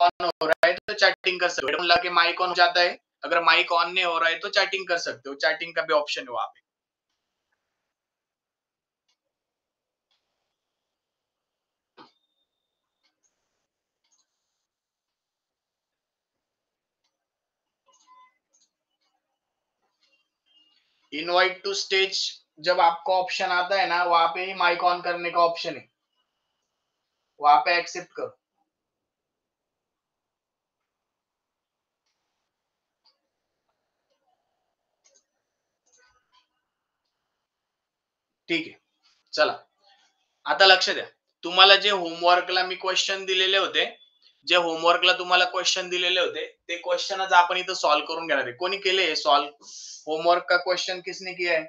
On हो रहा है तो चैटिंग कर सकते हो, कि माइक ऑन हो जाता है, अगर माइक ऑन नहीं हो रहा है तो चैटिंग कर सकते हो, चैटिंग का भी ऑप्शन है वहां पे। इनवाइट टू स्टेज जब आपको ऑप्शन आता है ना, वहां पे ही माइक ऑन करने का ऑप्शन है, वहां पे एक्सेप्ट करो। ठीक आहे, चला आता लक्ष द्या, तुम्हाला जे होमवर्कला मी क्वेश्चन दिलेले होते, जे होमवर्कला तुम्हाला क्वेश्चन दिलेले होते ते क्वेश्चनच आपण इथं सॉल्व करून घेणार आहे। कोणी केले सॉल्व? होमवर्क का क्वेश्चन किसने किया है?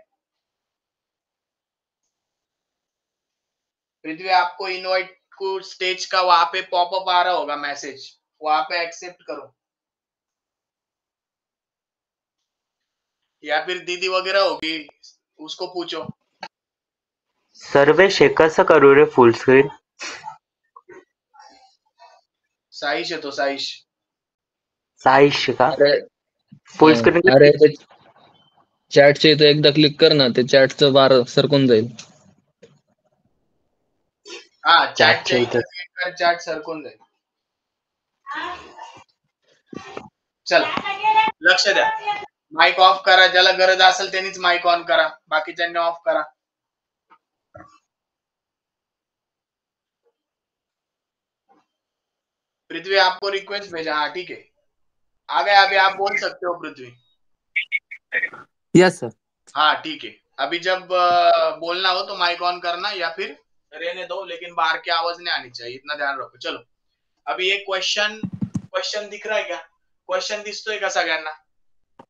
पृथ्वी, आपको इनवाइट को स्टेज का वहां पे पॉपअप आ रहा होगा मैसेज, वहां पे एक्सेप्ट करो, या फिर दीदी वगैरह होगी उसको पूछो। सर्वेश कसं करू रे फुल स्क्रीन? साईश येतो, साईश साईश का? अरे फुल स्क्रीन? अरे चॅटचे इथं एकदा क्लिक कर ना, ते चॅटचं बार सरकून जाईल. हा, चॅटच्या चॅटच्या इथं. इथं क्लिक कर, चॅट सरकून जाईल। चला लक्ष द्या, माइक ऑफ करा, ज्याला गरज असेल त्यांनीच माइक ऑन करा, बाकीच्यांनी ऑफ करा। पृथ्वी, आपको रिक्वेस्ट भेजा, हाँ ठीक है, आ गए, अभी आप बोल सकते हो पृथ्वी। Yes sir. हाँ ठीक है, अभी जब बोलना हो तो माइक ऑन करना, या फिर रहने दो, लेकिन बाहर की आवाज नहीं आनी चाहिए, इतना ध्यान रखो। चलो अभी एक क्वेश्चन दिख रहा है क्या? क्वेश्चन दिसतोय का सगळ्यांना?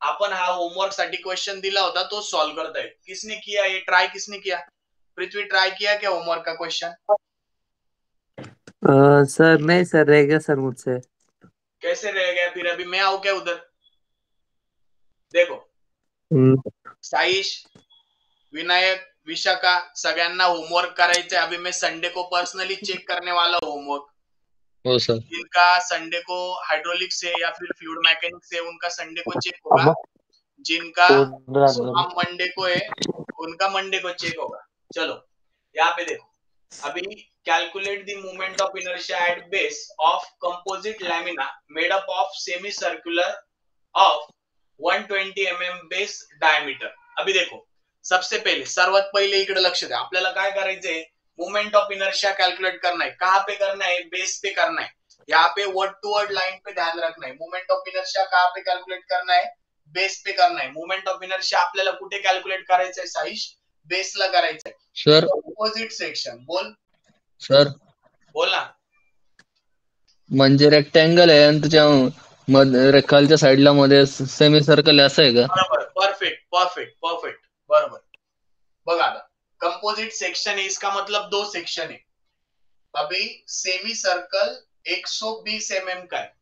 आपण हा होमवर्क साठी क्वेश्चन दिला होता तो सॉल्व करताय, किसने किया ये? ट्राई किसने किया? पृथ्वी, ट्राई किया क्या होमवर्क का क्वेश्चन? सर नहीं सर, रह गया सर मुझसे। कैसे रह गया? फिर अभी मैं आऊं क्या उधर? देखो साईश, विनायक, विशाखा, सगळ्यांना होमवर्क करायचंय। अभी मैं संडे को पर्सनली चेक करने वाला हूँ होमवर्क। हो सर। जिनका संडे को हाइड्रोलिक से या फिर फ्लूइड मैकेनिक्स से, उनका संडे को चेक होगा। जिनका स्वाम मंडे को है, उनका मंडे को चेक होगा। चलो यहाँ पे देखो, अभी calculate the moment of inertia at base of composite lamina made up of semi circular of 120 mm base diameter. अभी देखो, सबसे पहले सर्वात पहिले इकडे लक्ष द्या, आपल्याला काय करायचंय? मोमेंट ऑफ इनर्शिया कैलकुलेट करना है। कहां पे करना है? बेस पे करना है। यहाँ पे वर्ड टू वर्ड लाइन पे ध्यान रखना है। मोमेंट ऑफ इनर्शिया कहां पे कैलकुलेट करना है? बेस पे करना है। मोमेंट ऑफ इनर्शिया आपल्याला कुठे कैलकुलेट करायचंय साईश? बेसला करायचंय। सर ऑपोजिट सेक्शन, बोल सर बोल ना। म्हणजे रेक्टँगल आहे आणि त्याच्या खालच्या साईडला मध्ये सेमी सर्कल आहे, असं आहे का? बरोबर, परफेक्ट परफेक्ट परफेक्ट, बरोबर। बघा आता, कंपोजिट सेक्शन है, इसका मतलब दो सेक्शन है। अभी सेमी सर्कल 120 mm का है,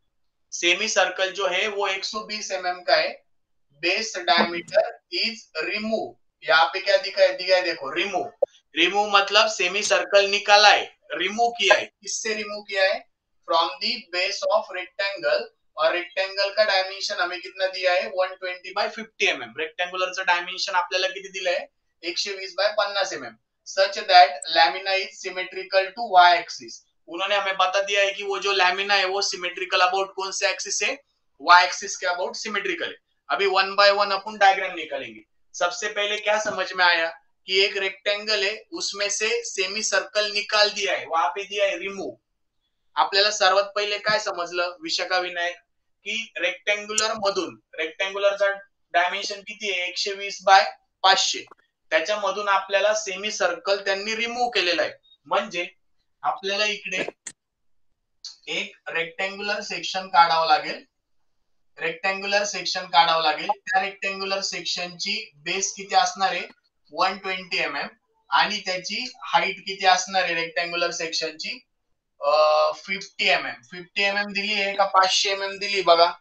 सेमी सर्कल जो है वो 120 mm का है। बेस डायमीटर इज रिमूव, यहाँ पे क्या दिया है? देखो, रिमूव मतलब सेमी सर्कल निकाला है, रिमूव किया है। किससे रिमूव किया है? From the base of rectangle. और रेक्टेंगल का डायमेंशन हमें कितना दिया है? 120/50 mm। रेक्टेंगुलरचं डायमेंशन आपल्याला किती दिलंय? 120/50 mm। Such that lamina is symmetrical to Y axis. उन्होंने हमें बता दिया है कि वो जो लैमिना है वो सिमेट्रिकल अबाउट कौन से एक्सिस है? वाई एक्सिस के अबाउट सिमेट्रिकल है। अभी 1 by 1 अपन डायग्राम निकालेंगे। सबसे पहले क्या समझ में आया कि एक रेक्टेंगल है, उसमें से सेमी सर्कल निकाल दिया है, वहां पे दिया है रिमूव। आपल्याला सर्वात पहिले काय समजलं विशाखा, विनायक, की रेक्टेंगुलर मधून, रेक्टेंगुलरचा डायमेन्शन किती आहे? 120/500। त्याच्यामधून आपल्याला सेमी सर्कल त्यांनी रिमूव्ह केलेला आहे। म्हणजे आपल्याला इकडे एक रेक्टेंगुलर सेक्शन काढावं लागेल, रेक्टेंगुलर सेक्शन काढावं लागेल। त्या रेक्टेंगुलर सेक्शनची बेस किती असणार आहे? 120 mm। आणि त्याची हाईट किती असणार आहे रेक्टेंगुलर सेक्शनची? 50 mm। 50 mm दिली आहे का 500 mm दिली? बघा,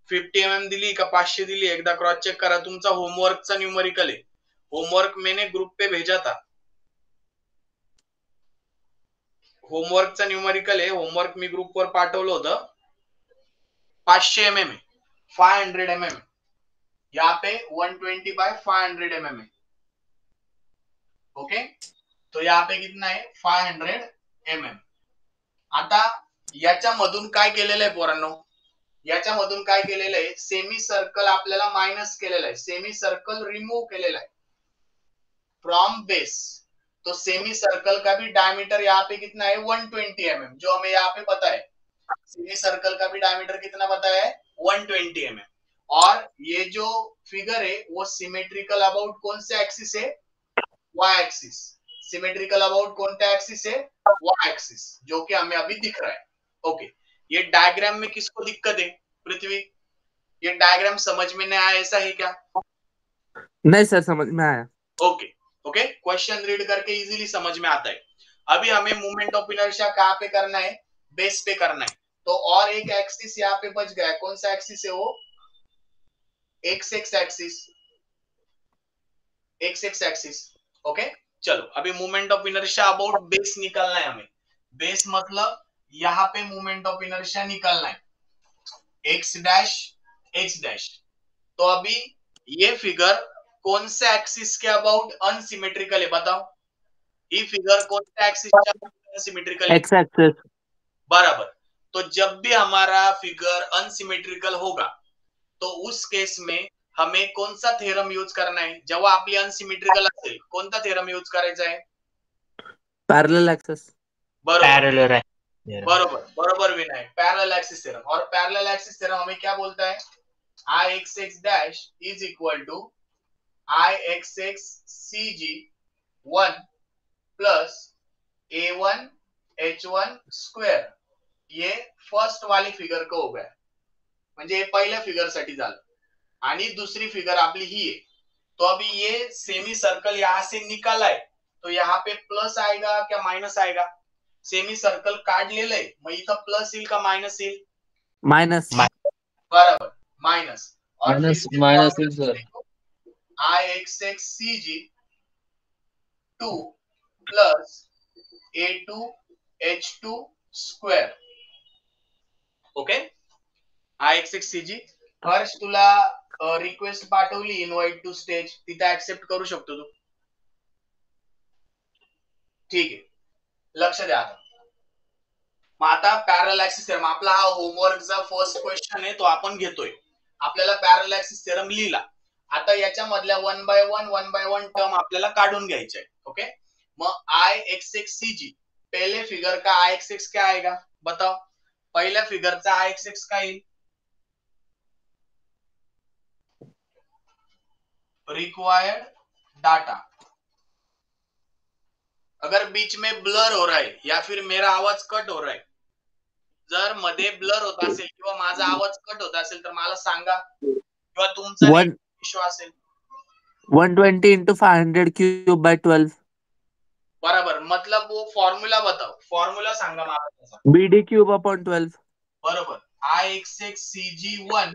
50 mm दिली का 500 दिली? एकदा क्रॉस चेक करा, तुमचा होमवर्कचा न्यूमेरिकल है, होमवर्क मैंने ग्रुप पे भेजा था। होमवर्कचा न्यूमेरिकल आहे, होमवर्क मी ग्रुपवर पाठवलं होतं. 500 mm है, 500 mm, यहाँ पे 120 बाय 500 mm है. ओके, तो यहाँ पे कितना है 500 mm. आता याच्यामधून काय केलेलं आहे पोरांनो, याच्यामधून काय केलेलं आहे, सेमी सर्कल आपल्याला मायनस केलेलं आहे, सेमी सर्कल रिमूव्ह केलेला आहे फ्रॉम बेस. तो सेमी सर्कल का भी डायमीटर यहाँ पे कितना है 120 mm, जो हमें यहाँ पे पता है. सेमी सर्कल का भी डायमीटर कितना पता है 120 mm. और ये जो फिगर है वो सिमेट्रिकल अबाउट कौन से एक्सिस है, वाई एक्सिस. सिमेट्रिकल अबाउट कौन सा एक्सिस है, वाई एक्सिस, जो कि हमें अभी दिख रहा है. ओके, ये डायग्राम में किसको दिक्कत है पृथ्वी, ये डायग्राम समझ में नहीं आया ऐसा है क्या? नहीं सर, समझ में आया. ओके ओके, क्वेश्चन रीड करके इजीली समझ में आता है. अभी हमें मूवमेंट ऑफ इनर्शिया कहाँ पे करना है, बेस पे करना है. तो और एक एक्सिस यहाँ पे बच गया, कौन सा एक्सिस है वो, x x axis, x x axis. Okay, चलो अभी movement of inertia about base निकालना है हमें. बेस मतलब यहाँ पे मूवमेंट ऑफ इनर्शिया निकालना है, एक्स डैश एक्स डैश. तो अभी ये फिगर कौन से एक्सिस के अबाउट अनसिमेट्रिकल है बताओ, ये फिगर कौन से एक्सिस के अनसिमेट्रिकल है, एक्स एक्सिस. बराबर. तो जब भी हमारा फिगर अनसिमेट्रिकल होगा तो उस केस में हमें कौन सा थेरम यूज करना है, जेव्हा आपली अनसिमेट्रिकल असेल कोणता थेरम यूज करायचा आहे, पैरेलल एक्सिस. बरोबर पैरेलल है. बरोबर बरोबर विनायक, पैरेलल एक्सिस थ्योरम. और पैरेलल एक्सिस थ्योरम हमें क्या बोलता है, I x X dash is equal to I x X C G 1 plus A1 H1 स्क्वेअर. ये फर्स्ट वाली फिगर का हो गया, म्हणजे हे पहिल्या फिगर साठी झालं. आणि दूसरी फिगर आपली ही है. तो अभी ये सेमी सर्कल यहाँ से निकाला है, तो यहाँ पे प्लस आएगा क्या माइनस आएगा, सेमी सर्कल काढ लेलंय, मग इथं प्लस येईल का मायनस येईल, माइनस. बराबर माइनस. और माइनस माइनस है sir. I x X C G 2 plus A2 H2 square. Okay, I x X C G. Harsh तुला रिक्वेस्ट पाठवली इनवाइट टू स्टेज, तिथे ऍक्सेप्ट करू शकतो तू, ठीक आहे. लक्ष द्या आता. मग आता पॅरलल ऍक्सिस थेरम आपला हा होमवर्कचा फर्स्ट क्वेश्चन आहे, तो आपण घेतोय. आपल्याला पॅरलल ऍक्सिस थेरम लिहिला. आता याच्यामधल्या 1 बाय 1 टर्म आपल्याला काढून घ्यायचे आहे. ओके, मग आई एक्स एक्स सी जी, पहले फिगर का आई एक्स एक्स क्या आएगा बताओ, पहिल्या फिगरचा आई एक्स एक्स काय येईल, रिक्वायर्ड डाटा. अगर बीच में ब्लर हो रहा है या फिर मेरा आवाज कट हो रहा है, जर मध्ये ब्लर होत असेल किंवा माझा आवाज कट होत असेल तर मला सांगा, किंवा तुमचा इश्यू असेल. 120 into 500 cube by 12. बराबर, मतलब वो फॉर्म्युला बताओ, फॉर्म्युला सांगा मला त्याचा. BD cube upon 12. बरोबर, I x X C G 1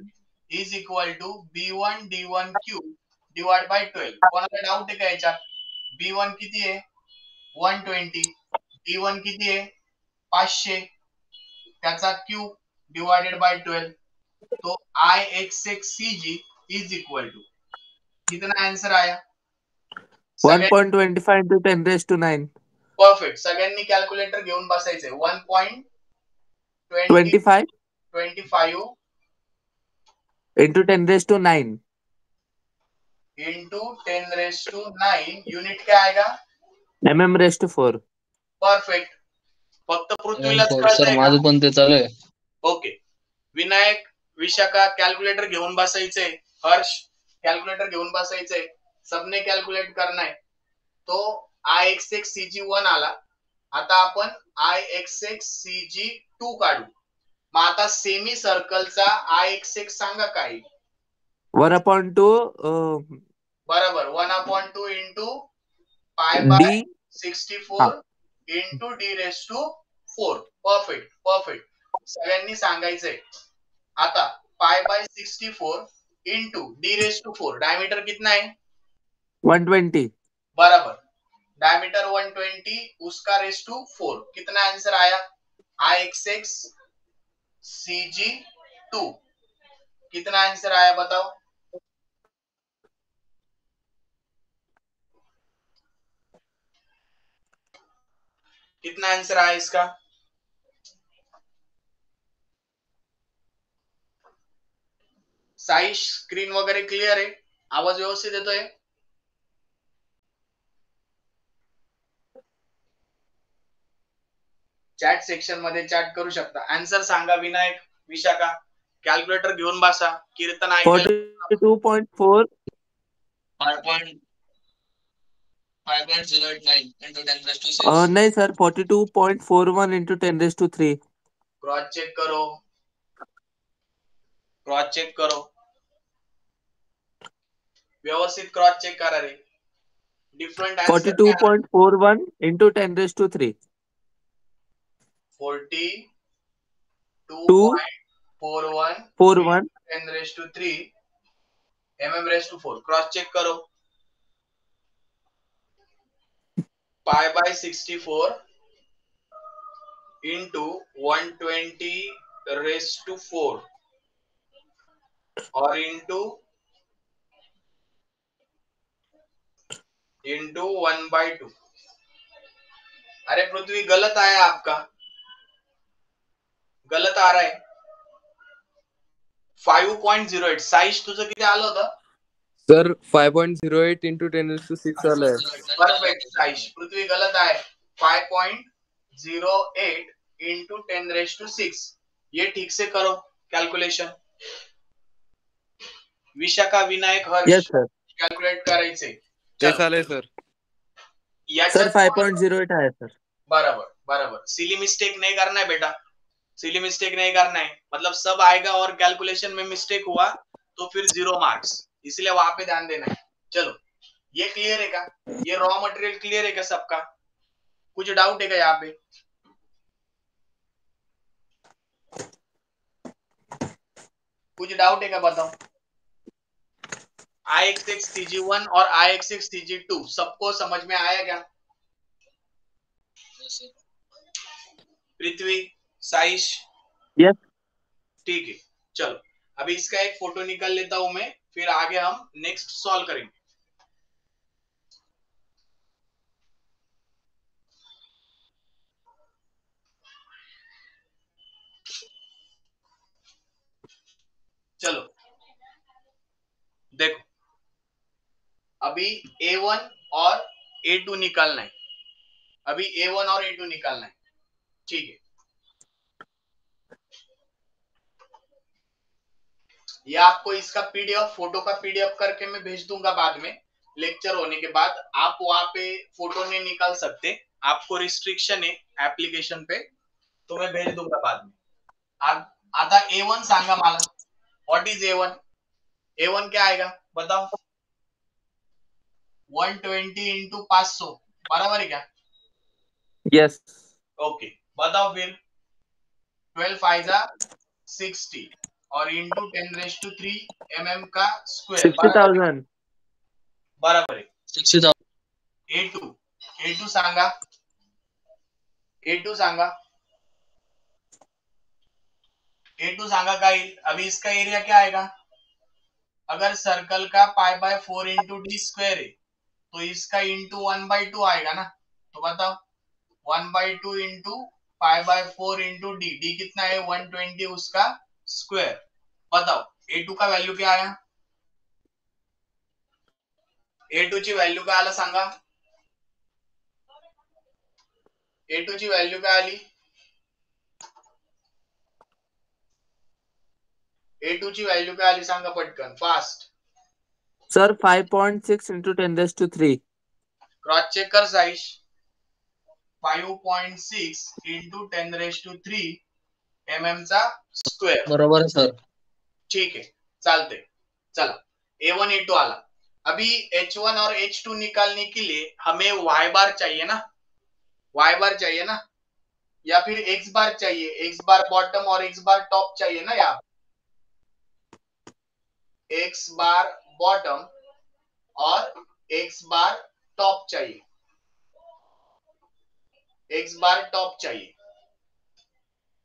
is equal to B1 D1 cube divide by 12. कोणाला डाऊट आहे का याच्यात, B1 किती आहे 120, D1 किती आहे 500, त्याचा क्यूब डिवाइडेड बाय 12. तो I x X C G is equal to कितना आंसर आया, 1.25 into 10 raised to 9. परफेक्ट. सगळ्यांनी कॅल्क्युलेटर घेऊन बसायचंय. 25 1.25 into 10 raised to 9. Into 10 raised to 9 unit क्या आएगा, mm raised to 4. परफेक्ट. फक्त पृथ्वीलाच सर कळतंय माझं का, पण ते चालू आहे. ओके. विनायक विशाखा कॅल्क्युलेटर घेऊन बसायचंय, हर्ष कॅल्क्युलेटर घेऊन बसायचंय, सबने कॅल्क्युलेट करना है. तो I x X C G 1 आला. आता आपण आई एक्स एक्स सी जी 2 काढू. मग आता सेमी सर्कलचा आई एक्स एक्स सांगा काय, 1/2 बरोबर 1/2 into pi by D. 64 into D raise to 4. Perfect perfect, सगळ्यांनी सांगायचंय. आता pi by 64 into D raise to 4, diameter कितना है 120. बराबर. डायमीटर 120, उसका रेस टू 4, कितना आंसर आया? IXX CG2 कितना आंसर आया बताओ? कितना आंसर आया इसका? साई स्क्रीन वगैरे क्लियर आहे? आवाज व्यवस्थित येतोय? चॅट सेक्शन मध्ये चॅट करू शकता. आन्सर सांगा. विनायक, विशाखा, कॅल्क्युलेटर घेऊन बसा. कीर्तन ऐकायला 42.4 5.089 into 10 raised to 6. नहीं sir 42.41 into 10 raised to 3. Cross check करो, क्रॉस चेक करो, व्यवस्थित क्रॉस चेक करा रे. Different answer 42.41 into 10 raised to 3. 42.41 41 10 raised to 3 mm raised to 4. Cross check करो. pi by 64 into 120 raised to 4 और into 1/2. अरे पृथ्वी, गलत आया आपका, गलत आ रहा है. 5.08. साईश तुझं किती आलं होतं? सर 5.08 into 10 raised to 6 आलाय. परफेक्ट साईश. पृथ्वी गलत आहे. 5.08 into 10 raised to 6. ये ठीक से करो कैलकुलेशन. विशाखा, विनायक, हर्ष, yes sir. कैलकुलेट करायचे. तेच आलंय सर. सर 5.08 आया सर. बराबर बराबर. सिली मिस्टेक नहीं करना है बेटा, सिली मिस्टेक नहीं करना है. मतलब सब आएगा और कैलकुलेशन में मिस्टेक हुआ तो फिर 0 मार्क्स, इसलिए वहां पे ध्यान देना है. चलो, ये क्लियर है का? ये रॉ मटेरियल क्लियर है क्या सबका? कुछ डाउट है क्या यहाँ पे? कुछ डाउट है क्या बताओ? IXX CG1 और IXX CG2 सबको समझ में आया क्या? पृथ्वी, साइश, yes. ठीक है. चलो, अभी इसका एक फोटो निकाल लेता हूं मैं, फिर आगे हम नेक्स्ट सॉल्व करेंगे. चलो देखो, अभी A1 और A2 निकालना है. अभी A1 और A2 निकालना है. ठीक है, ये आपको इसका पीडीएफ, फोटो का पीडीएफ करके मैं भेज दूंगा बाद में, लेक्चर होने के बाद. आप वहां पे फोटो नहीं निकाल सकते, आपको रिस्ट्रिक्शन है एप्लीकेशन पे, तो मैं भेज दूंगा बाद में. आता A1 सांगा मला. What is A1? A1 क्या आएगा बताओ? 120 इंटू 500, बराबर है क्या? yes. ओके, बताओ फिर. 12 फाइजा 60 और इंटू 10 रेज टू 3 mm का स्क्वायर, 60,000. बराबर है. 60,000. A2 सांगा. A2 सांगा. A2 सांगा का येईल? अभी इसका एरिया क्या आएगा? अगर सर्कल का pi by 4 into D square है तो इसका इंटू 1/2 आएगा ना. तो बताओ, 1/2 into pi by 4 into D. D कितना है? 120, उसका स्क्वायर. बताओ A2 का वैल्यू क्या आया? A2 ची व्हॅल्यू काय आला सांगा? A2 ची व्हॅल्यू काय आली? A2 ची व्हॅल्यू काय आली सांगा पटकन, fast. Sir 5.6 into 10 raised to 3. Cross check कर Saish. 5.6 into 10 raise to 3 mm चा स्क्वायर. बरोबर है सर. ठीक है, चालते. चला, A1 A2 आला. अभी H1 और H2 निकालने के लिए हमें Y बार चाहिए ना, Y बार चाहिए ना, या फिर X बार चाहिए. X बार बॉटम और X बार टॉप चाहिए ना. यहाँ X बार बॉटम और X बार टॉप चाहिए. एक्स बार टॉप चाहिए।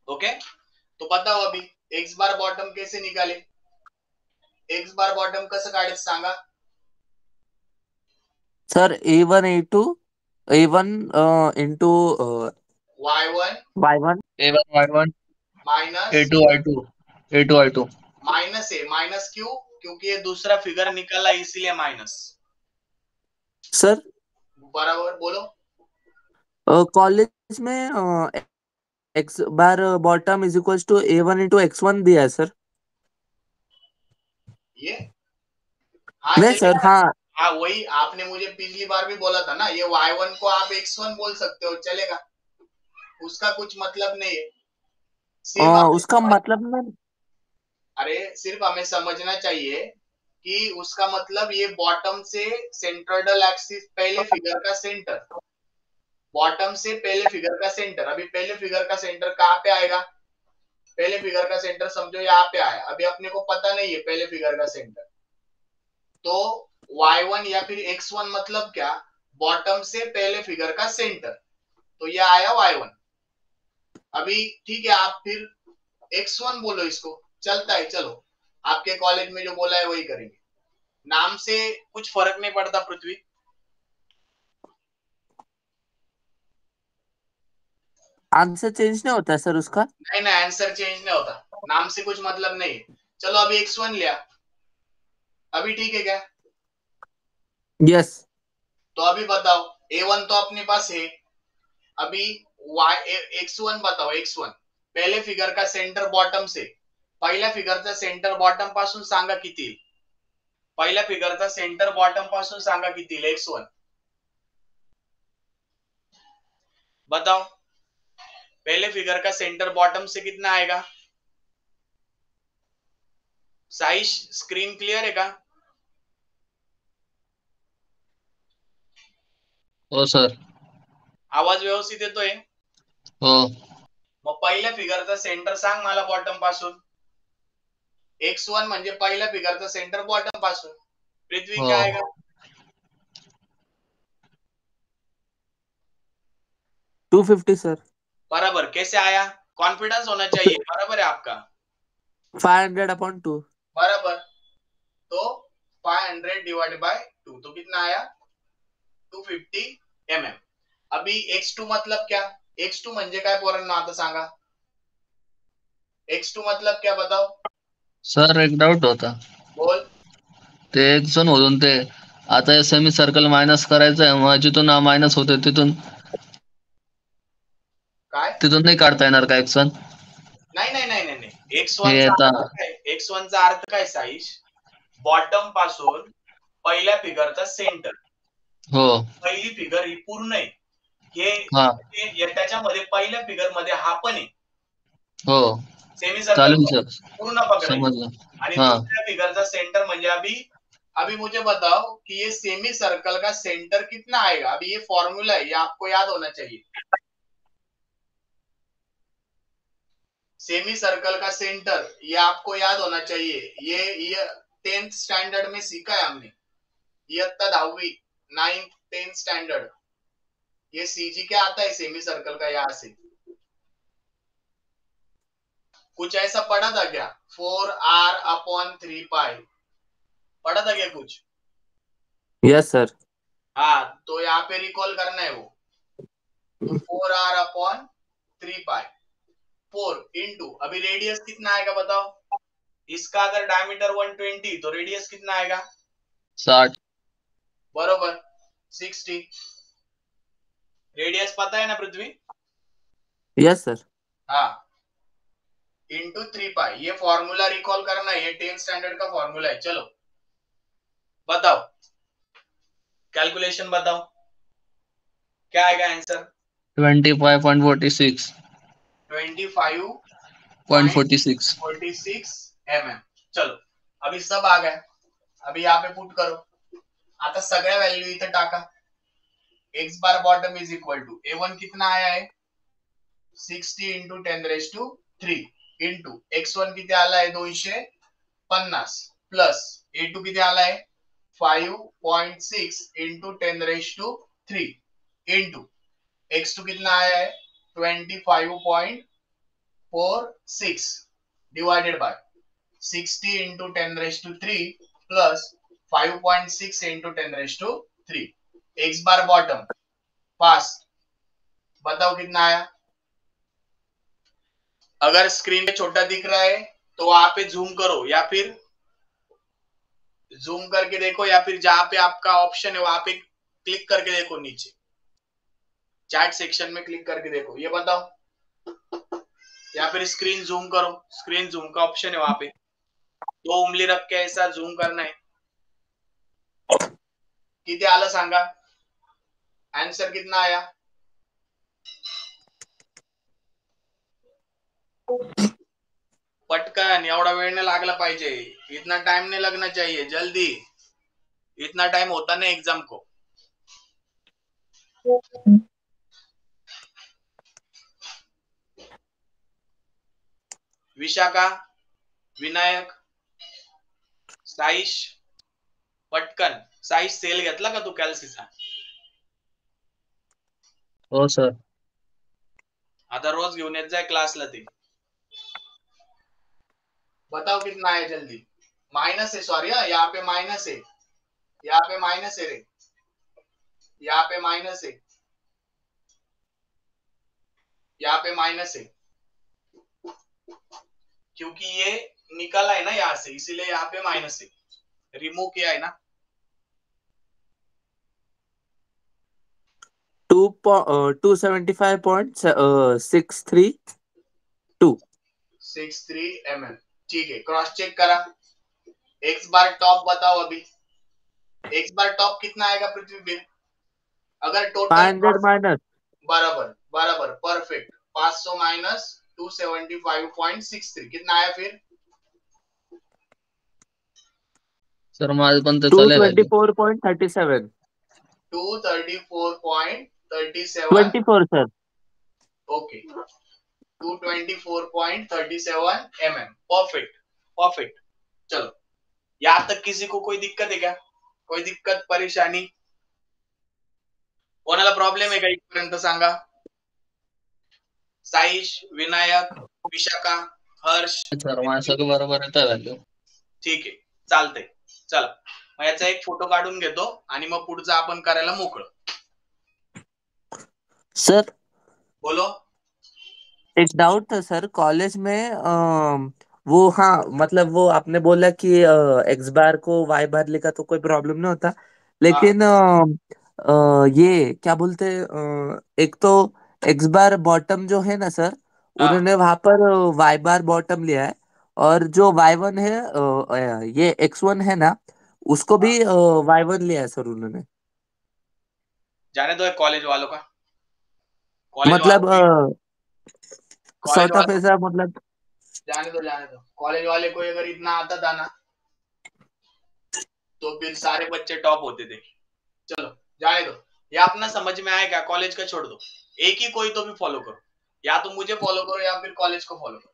ओके, तो बताओ अभी एक्स बार बॉटम कैसे निकाले? एक्स बार बॉटम कसं काढायचं सांगा? Sir A1 A2 A1 into y1 Y1 A1 Y1 minus A2 Y2 A2 Y2 minus है। माइनस क्यों? क्योंकि ये दूसरा फिगर निकाला इसीलिए माइनस। सर बराबर बोलो। कॉलेज में x bar bottom is equal to A1 into X1 दिया है सर। ये हाँ नहीं सर, चलेगा। हाँ हाँ वही आपने मुझे पिछली बार भी बोला था ना, ये y1 को आप x1 बोल सकते हो, चलेगा, उसका कुछ मतलब नहीं है। सिर्फ उसका मतलब ना। अरे सिर्फ हमें समझना चाहिए कि उसका मतलब ये बॉटम से सेंट्रोइडल एक्सिस, पहले फिगर का सेंटर, बॉटम से पहले फिगर का सेंटर। अभी पहले फिगर का सेंटर कहाँ पे आएगा? पहले फिगर का सेंटर समझो यहाँ पे आया। अभी अपने को पता नहीं है पहले फिगर का सेंटर, तो y1 या फिर x1 मतलब क्या? बॉटम से पहले फिगर का सेंटर, तो ये आया y1। अभी ठीक है, आप फिर x1 बोलो, इसको चलता है, चलो आपके कॉलेज में जो बोला है वही करेंगे। नाम से कुछ फर्क नहीं पड़ता पृथ्वी। आंसर चेंज नहीं होता है सर उसका। नहीं ना, आंसर चेंज नहीं होता, नाम से कुछ मतलब नहीं है। चलो अभी x1 लिया, अभी ठीक है क्या? यस तो अभी बताओ, a1 तो अपने पास है। अभी x1 बताओ, x1 पहले फिगर का सेंटर बॉटम से, पहिल्या फिगरचा सेंटर बॉटम पासून सांगा किती येईल? पहिल्या फिगरचा सेंटर बॉटम पासून सांगा किती येईल x1? बताओ, पहले फिगर का सेंटर बॉटम से कितना आएगा? साइश स्क्रीन क्लियर है का? हो सर आवाज व्यवस्थित येतोय? हो मग पहिल्या फिगरचा सेंटर सांग मला बॉटम पासून। x1 म्हणजे पहिल्या फिगरचा सेंटर बॉटम पासून। पृथ्वी क्या हो आएगा? 250 सर। बराबर, कैसे आया? कॉन्फिडेंस होना चाहिए, बराबर है आपका। 500/2। बराबर, तो 500 डिवाइड बाय 2, तो कितना आया? 250 mm। अभी x2 मतलब क्या? x2 म्हणजे काय पोरांनो, आता सांगा। x2 मतलब क्या बताओ? सर एक डाऊट होता, बोल। ते X1 मधून ते आता सेमी सर्कल मायनस करायचं आहे, मग जिथून मायनस होते तिथून काय? तिथून नाही काढता येणार का X1? नाही नाही नाही नाही नाही, हे x1 चा आता अर्थ काय? x1 चा अर्थ काय साईश? बॉटम पासून पहिल्या फिगरचा सेंटर, हो पहिली फिगर ही पूर्ण आहे, हा त्याच्यामध्ये पहिल्या फिगर मध्ये हा पण आहे, हो सेमी सर्कल चालेल सर पूर्ण पकडायची, समजलं आणि हा दूसऱ्या फिगरचा सेंटर म्हणजे अभी अभी मुझे बताओ कि ये सेमी सर्कल का सेंटर कितना आएगा? अभी ये फॉर्मूला है, ये आपको याद होना चाहिए। सेमी सर्कल का सेंटर, ये आपको याद होना चाहिए। ये 10th स्टैंडर्ड में सीखा है हमने, इयत्ता 10वीं 9th 10th स्टैंडर्ड। ये सीजी क्या आता है सेमी सर्कल का? यहां से कुछ ऐसा पढ़ा था क्या? 4r/3π पढ़ा था क्या कुछ? Yes sir. हाँ, तो यहाँ पे रिकॉल करना है वो। तो 4r/3π 4 इंटू, अभी रेडियस कितना आएगा बताओ? इसका अगर डायमीटर 120 तो रेडियस कितना आएगा? 60 बरोबर, 60। रेडियस पता है ना पृथ्वी? Yes sir. हाँ, इंटू 3π, ये फॉर्मूला रिकॉल करना है, ये 10th स्टैंडर्ड का फॉर्मूला है। चलो बताओ, कैलकुलेशन बताओ, क्या आएगा आंसर? 25.46 25.46 mm। चलो अभी सब आ गया, अभी यहाँ पे पुट करो। आता सगळ्या व्हॅल्यू इथे टाका। X bar bottom is equal to a1 कितना आया है? 60 इंटू 10⁻³ इंटू x1 किती आला आहे? 250 प्लस a2 किती आला आहे? 5.6 इंटू 10⁻³ इंटू x2 कितना आया है 25.46 divided by 60 into 10⁻³ plus 5.6 into 10⁻³ x bar bottom पास बताओ कितना आया। अगर स्क्रीन पे छोटा दिख रहा है तो वहां पे जूम करो या फिर जूम करके देखो या फिर जहां पे आपका ऑप्शन है वहां पे क्लिक करके देखो, नीचे चैट सेक्शन में क्लिक करके देखो, ये बताओ। या फिर स्क्रीन जूम करो, स्क्रीन जूम का ऑप्शन है वहां पे, 2 उंगली रख के ऐसा जूम करना है। किती आलं सांगा, आंसर कितना आया। पटकन, एवढा वेळ नाही लागला पाहिजे, इतना टाइम नहीं लगना चाहिए, जल्दी, इतना टाइम होता नहीं एग्जाम को। विशाखा, विनायक, साईश, पटकन। साईश सेल घेतला का तू कॅल्सीचा? हो सर. आता रोज घेऊन येत जाय क्लासला ते। बताओ कितना है जल्दी। माइनस है, सॉरी, यहाँ पे माइनस है, यहाँ पे माइनस है रे, यहाँ पे माइनस है, यहाँ पे माइनस है, क्योंकि ये निकला है ना यहाँ से, इसीलिए यहाँ पे माइनस है, रिमूव किया है ना। 275.632 63 mm, ठीक है, क्रॉस चेक करा। एक्स बार टॉप बताओ अभी, एक्स बार टॉप कितना आएगा पृथ्वी पे, अगर टोटल 500 माइनस बराबर बराबर परफेक्ट, 500 माइनस 275.63 कितना आया फिर सर माझं पण तर चालेल value. 224.37 234.37 24 sir. Okay 224.37 mm, perfect perfect. चलो, यहाँ तक किसी को कोई दिक्कत है क्या, कोई दिक्कत परेशानी, कोणाला प्रॉब्लेम आहे का इथपर्यंत सांगा। साईश, विनायक, विशाखा, हर्ष, सर माझं सगळं बरोबर येतं व्हॅल्यू. ठीक आहे, चालतंय, चला मग याचा एक फोटो काढून घेतो आणि मग पुढचं आपण करायला मोकळं। सर बोलो। एक डाउट था सर, कॉलेज में वो, हाँ मतलब वो आपने बोला कि एक्स बार को वाई बार लिखा तो कोई प्रॉब्लम नहीं होता, लेकिन ये क्या बोलते एक तो एक्स बार बॉटम जो है ना सर, उन्होंने वहां पर वाई बार बॉटम लिया है, और जो y1 है ये x1 है ना, उसको भी y1 लिया है सर उन्होंने। जाने दो कॉलेज वालों का, कॉलेज मतलब कॉलेज सॉर्ट ऑफ वाले ऐसा मतलब जाने दो, कॉलेज वाले को अगर इतना आता था ना तो फिर सारे बच्चे टॉप होते थे। चलो जाने दो, ये अपना समझ में आएगा, कॉलेज का छोड़ दो, एक ही कोई तो भी फॉलो करो, या तो मुझे फॉलो करो या फिर कॉलेज को फॉलो करो,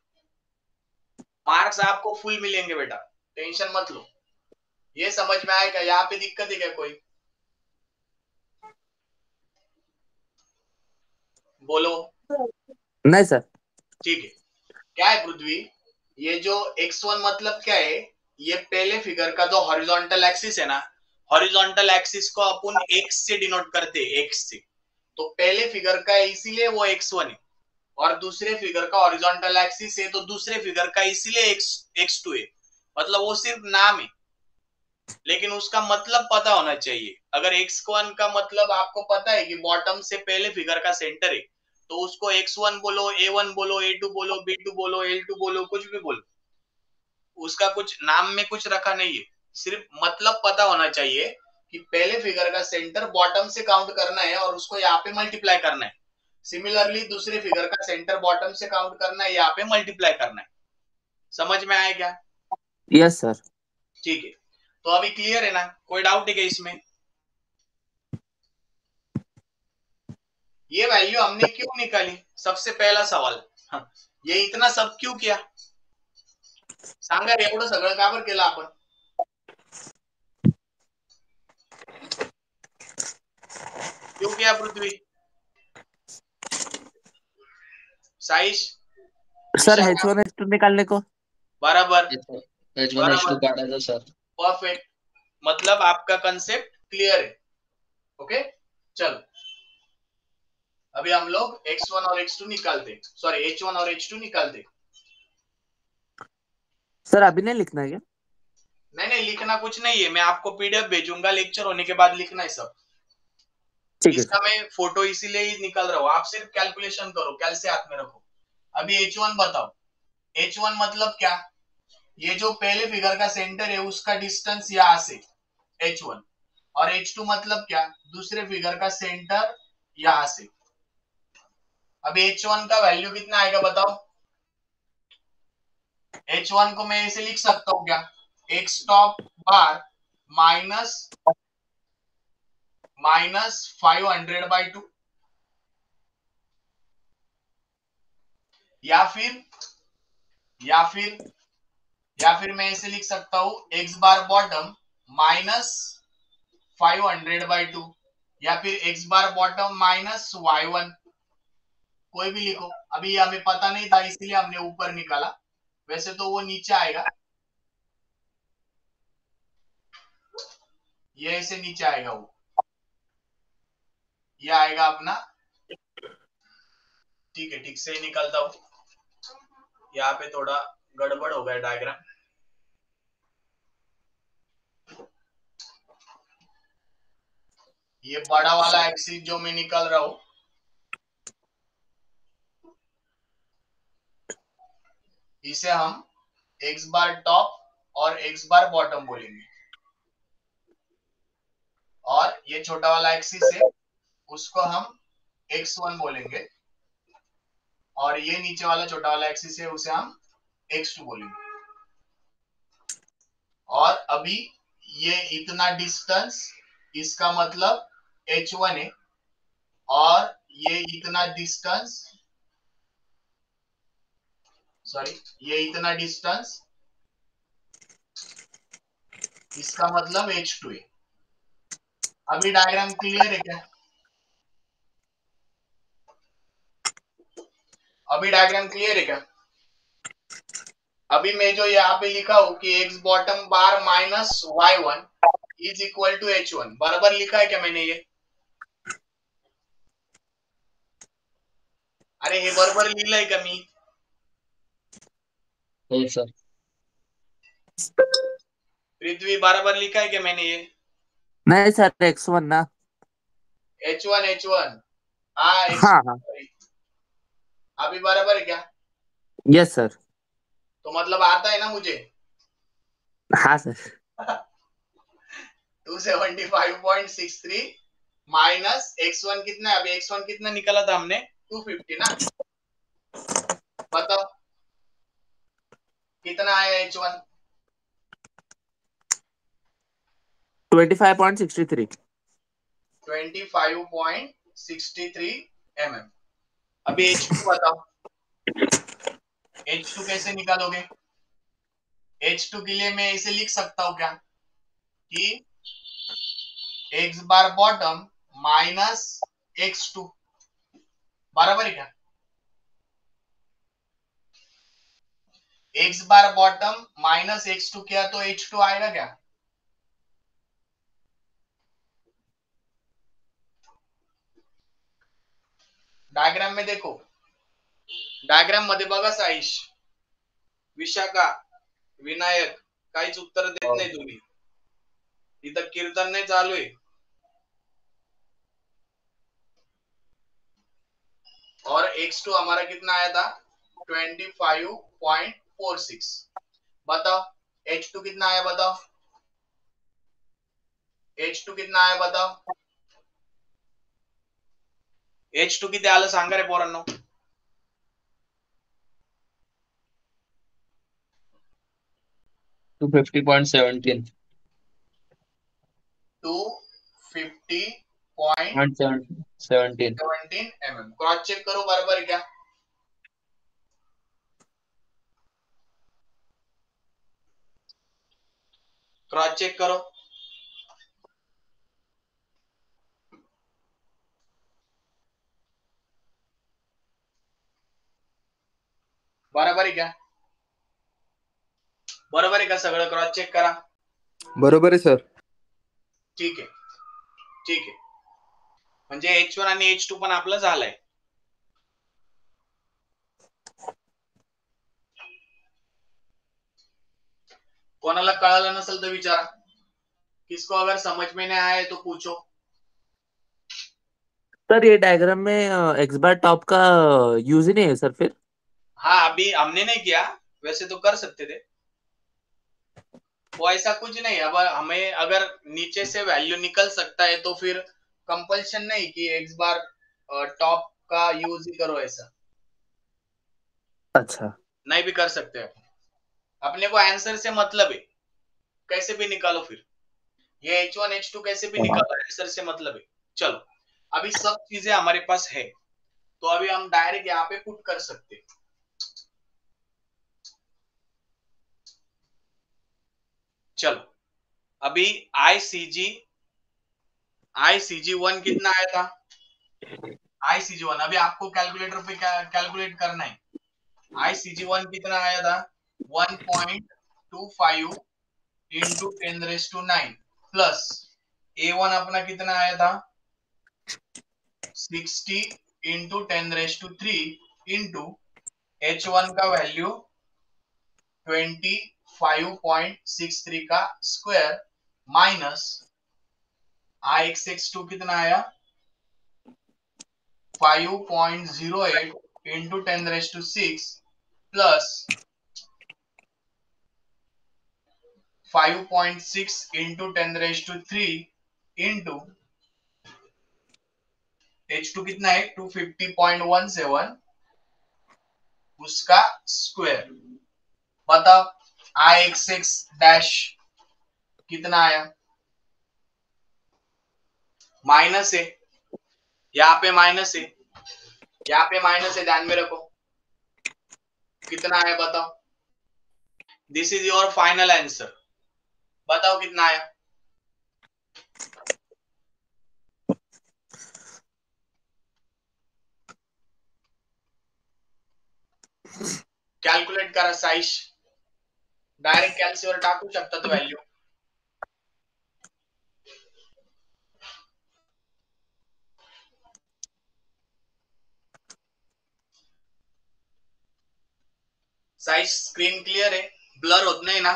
मार्क्स आपको फुल मिलेंगे बेटा, टेंशन मत लो। ये समझ में आएगा, यहाँ पे दिक्कत है क्या कोई, बोलो। नहीं सर। ठीक है, क्या है पृथ्वी, ये जो x1 मतलब क्या है, ये पहले फिगर का जो हॉरिजॉन्टल एक्सिस है ना, हॉरिजॉन्टल एक्सिस को अपन x से डिनोट करते हैं, x से, तो पहले फिगर का है इसीलिए वो x1 है, और दूसरे फिगर का हॉरिजॉन्टल एक्सिस है तो दूसरे फिगर का इसीलिए x2 है, मतलब वो सिर्फ नाम है, लेकिन उसका मतलब पता होना चाहिए। अगर x1 का मतलब आपको पता है कि बॉटम से पहले फिगर का सेंटर है, तो उसको x1 बोलो, a1 बोलो, a2 बोलो, b2 बोलो, l2 बोलो, कुछ भी बोलो, उसका कुछ नाम में कुछ रखा नहीं है, सिर्फ मतलब पता होना चाहिए कि पहले फिगर का सेंटर बॉटम से काउंट करना है और उसको यहाँ पे मल्टीप्लाई करना है, सिमिलरली दूसरे फिगर का सेंटर बॉटम से काउंट करना है, यहाँ पे मल्टीप्लाई करना है। समझ में आया क्या? Yes sir. ठीक है, तो अभी क्लियर है ना, कोई डाउट है क्या इसमें? ये वैल्यू हमने क्यों निकाली, सबसे पहला सवाल, ये इतना सब क्यों किया सांगा, एवढं सगळं का बरं केलं आपण? क्यों किया पृथ्वी? Saish sir Vishakha H1 H2 निकालने को बराबर H1 H2 काढायचं सर. परफेक्ट, मतलब आपका कंसेप्ट क्लियर है. ओके चलो अभी हम लोग x1 और x2 निकालते, सॉरी h1 और h2 निकालते. सर अभी नहीं लिखना है क्या? नहीं नहीं लिखना कुछ नहीं है, मैं आपको पीडीएफ भेजूंगा लेक्चर होने के बाद लिखना है सब. ठीक है इसका सर. मैं फोटो इसीलिए ही निकाल रहा हूँ, आप सिर्फ कैलकुलेशन करो, कैलसे हाथ में रखो. अभी h1 बताओ. h1 मतलब क्या, ये जो पहले फिगर का सेंटर है उसका डिस्टेंस यहां से h1, और h2 मतलब क्या, दूसरे फिगर का सेंटर यहां से. अभी h1 का वैल्यू कितना आएगा बताओ. h1 को मैं ऐसे लिख सकता हूँ क्या, x टॉप बार माइनस 500/2, या फिर या फिर या फिर मैं ऐसे लिख सकता हूँ x बार बॉटम माइनस 500/2, या फिर x bar bottom minus y1, कोई भी लिखो. अभी हमें पता नहीं था इसलिए हमने ऊपर निकाला, वैसे तो वो नीचे आएगा, ये ऐसे नीचे आएगा, वो ये आएगा अपना. ठीक है ठीक से ही निकलता हूं, यहाँ पे थोड़ा गड़बड़ हो गया डायग्राम. ये बड़ा वाला एक्सिस जो मैं निकल रहा हूं, इसे हम x बार टॉप और x बार बॉटम बोलेंगे, और ये छोटा वाला एक्सिस है उसको हम x1 बोलेंगे, और ये नीचे वाला छोटा वाला एक्सिस है उसे हम x2 बोलेंगे. और अभी ये इतना डिस्टेंस, इसका मतलब h1 है, और ये इतना डिस्टेंस, सॉरी ये इतना डिस्टेंस, इसका मतलब h2 है. अभी डायग्राम क्लियर है क्या, अभी डायग्राम क्लियर है क्या. अभी मैं जो यहाँ पे लिखा हूं कि x bottom bar minus y1 is equal to h1, बराबर लिखा है क्या मैंने ये. अरे हे बरोबर लिहिलंय का मी. हो सर. पृथ्वी बराबर लिखा है क्या मैंने ये. नहीं सर X1 ना. h1 हाँ हाँ हाँ. x2, अभी बराबर है क्या. Yes sir. तो मतलब आता है ना मुझे. हाँ सर. 275.63 माइनस x1 कितना है, अभी x1 कितना निकाला था हमने 250 ना. बताओ कितना आया h1. 25.63. 25.63 mm. अभी h2 बताओ, h2 कैसे निकालोगे. h2 के लिए मैं इसे लिख सकता हूँ क्या कि x bar bottom minus x2, बराबर है क्या. x bar bottom minus x2 किया तो h2 आएगा क्या. डायग्राम में देखो, डायग्राम मध्ये बघा साईश, विशाखा, विनायक, काहीच उत्तर देत नाही तुम्ही, इथं कीर्तन नाही चालू आहे. और x2 हमारा कितना आया था 25.46. बताओ h2 कितना आया, बताओ h2 कितना आया, बताओ h2 किती आलं सांगा रे पोरांनो. 250.17. 250.17 mm. क्रॉस चेक करो बराबर है क्या. क्रॉस चेक करो. बरोबर आहे का? बरोबर आहे का? सगळं क्रॉस चेक करा. बरोबर आहे सर. ठीक आहे, ठीक आहे. म्हणजे H1 आणि H2 पण आपलं झालंय. कोणाला कळालं नसेल तर विचारा. किसको अगर समझ में नहीं आया तो पूछो. सर ये डायग्राम में एक्स बार टॉप का यूज ही नहीं है सर फिर. हाँ, अभी हमने नहीं किया, वैसे तो कर सकते थे. वो ऐसा कुछ नहीं. अब हमें अगर नीचे से वैल्यू निकल सकता है तो फिर कंपल्शन नहीं कि एक्स बार टॉप का यूज ही करो, ऐसा अच्छा. नहीं भी कर सकते हैं. अपने को आंसर से मतलब है, कैसे भी निकालो. फिर ये H1 H2 कैसे भी निकालो, आंसर से मतलब है. चलो, अभी सब चीजें हमारे पास है, तो अभी हम डायरेक्ट यहाँ पे पुट कर सकते हैं. चलो, अभी ICG1 कितना आया था? ICG1 अभी आपको कैलकुलेटर पे कैलकुलेट करना है. ICG1 कितना आया था? 1.25 इंटू 10⁻⁹ प्लस A1 अपना कितना आया था? 60 इंटू 10⁻³ इंटू H1 का वैल्यू 25.63 का स्क्वायर माइनस IXX2 कितना आया? 5.08 into 10⁻⁶ plus 5.6 into 10⁻³ into H2 कितना है? 250.17 उसका स्क्वायर. बताओ IXX डैश कितना आया? माइनस है, यहाँ पे माइनस है, यहाँ पे माइनस है, ध्यान में रखो. कितना आया बताओ? This is your final answer. बताओ कितना आया? कॅल्क्युलेट करा साईश. डायरेक्ट कॅल्सीवर टाकू शकता तो व्हॅल्यू. साईश स्क्रीन क्लियर है? ब्लर होत नाही ना?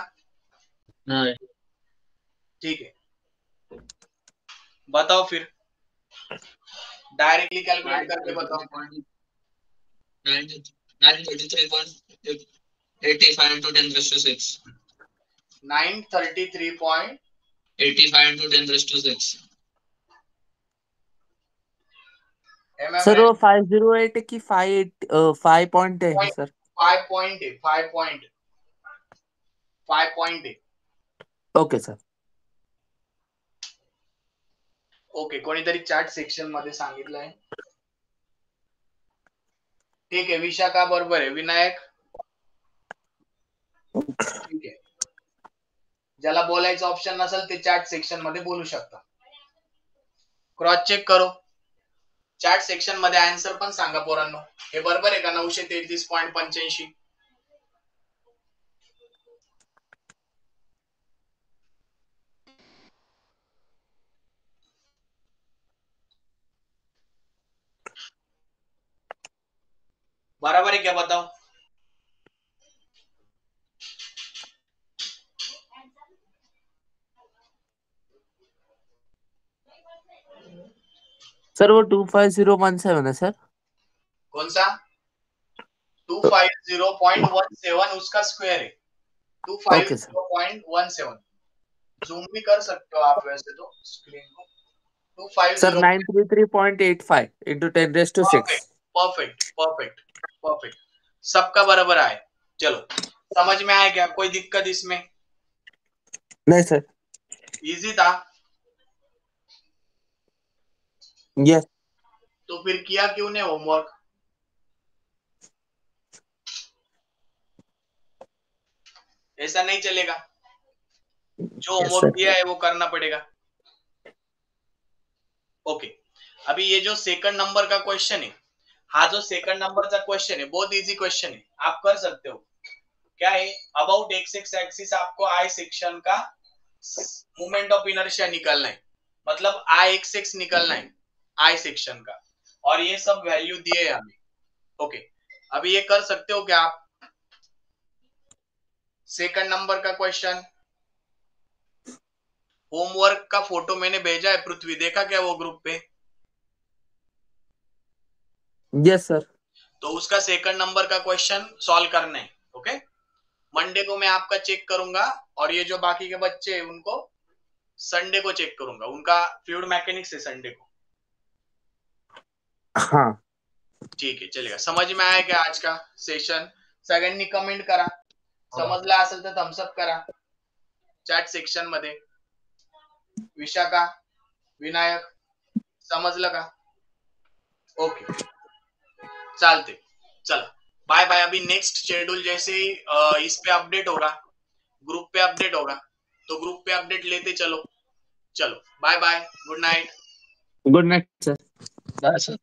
नाही. ठीक है, बताओ फिर. डायरेक्टली कैलकुलेट करके बताओ. 933.85 into 10⁻⁶. 933.85 into 10⁻⁶. सर वो 508 की 5 पॉइंट है सर. 5 पॉइंट है. 5 पॉइंट है. Okay sir. ओके, कोणीतरी चॅट सेक्शन मध्ये सांगितलंय. ठीक आहे, विशाखा बरोबर आहे. विनायक ठीक आहे. ज्याला बोलायचं ऑप्शन नसेल ते चॅट सेक्शन मध्ये बोलू शकता. क्रॉस चेक करो. चॅट सेक्शन मध्ये आन्सर पण सांगा पोरांनो. हे बरोबर आहे का? 933.85. बराबर है क्या? बताओ. सर वो 25017 है सर. कौन सा? 250.17 उसका स्क्वायर है. Okay sir. 250.17. जूम भी कर सकते हो आप वैसे तो स्क्रीन को. Sir 250. 933.85 into 10⁻⁶. Perfect perfect perfect. सबका बराबर आए. चलो, समझ में आया क्या? कोई दिक्कत इसमें? नहीं सर. इजी था. यस. तो फिर किया क्यों नहीं होमवर्क? ऐसा नहीं चलेगा. जो Yes, होमवर्क sir. दिया है वो करना पड़ेगा. ओके, अभी ये जो सेकंड नंबर का क्वेश्चन है, हाँ जो सेकंड नंबरचा क्वेश्चन है बहुत इजी क्वेश्चन है, आप कर सकते हो. क्या है, अबाउट एक्स एक्स एक्सिस आपको आई सेक्शन का मोमेंट ऑफ इनर्शिया निकालना है, मतलब आई एक्स एक्स निकालना है आई सेक्शन का, और ये सब वैल्यू दिए हैं हमें. ओके, अभी ये कर सकते हो क्या आप? सेकंड नंबर का क्वेश्चन, होमवर्क का फोटो मैंने भेजा है पृथ्वी, देखा क्या वो ग्रुप पे? Yes sir. तो उसका सेकंड नंबर का क्वेश्चन सॉल्व करना है. ओके, मंडे को मैं आपका चेक करूंगा, और ये जो बाकी के बच्चे हैं उनको संडे को चेक करूंगा, उनका फ्लूइड मैकेनिक्स है संडे को. हाँ ठीक आहे, चलेगा. समज में आया क्या आज का सेशन? सगळ्यांनी कमेंट करा, समजलं असेल तर थम्सअप करा चॅट सेक्शन मध्ये. विशाखा, विनायक, समजलं का? ओके, चालते, चला बाय बाय. अभी नेक्स्ट शेड्यूल जैसे ही इस पे अपडेट होगा, ग्रुप पे अपडेट होगा, तो ग्रुप पे अपडेट लेते चलो. चलो bye bye, good night. Good night sir. Bye sir.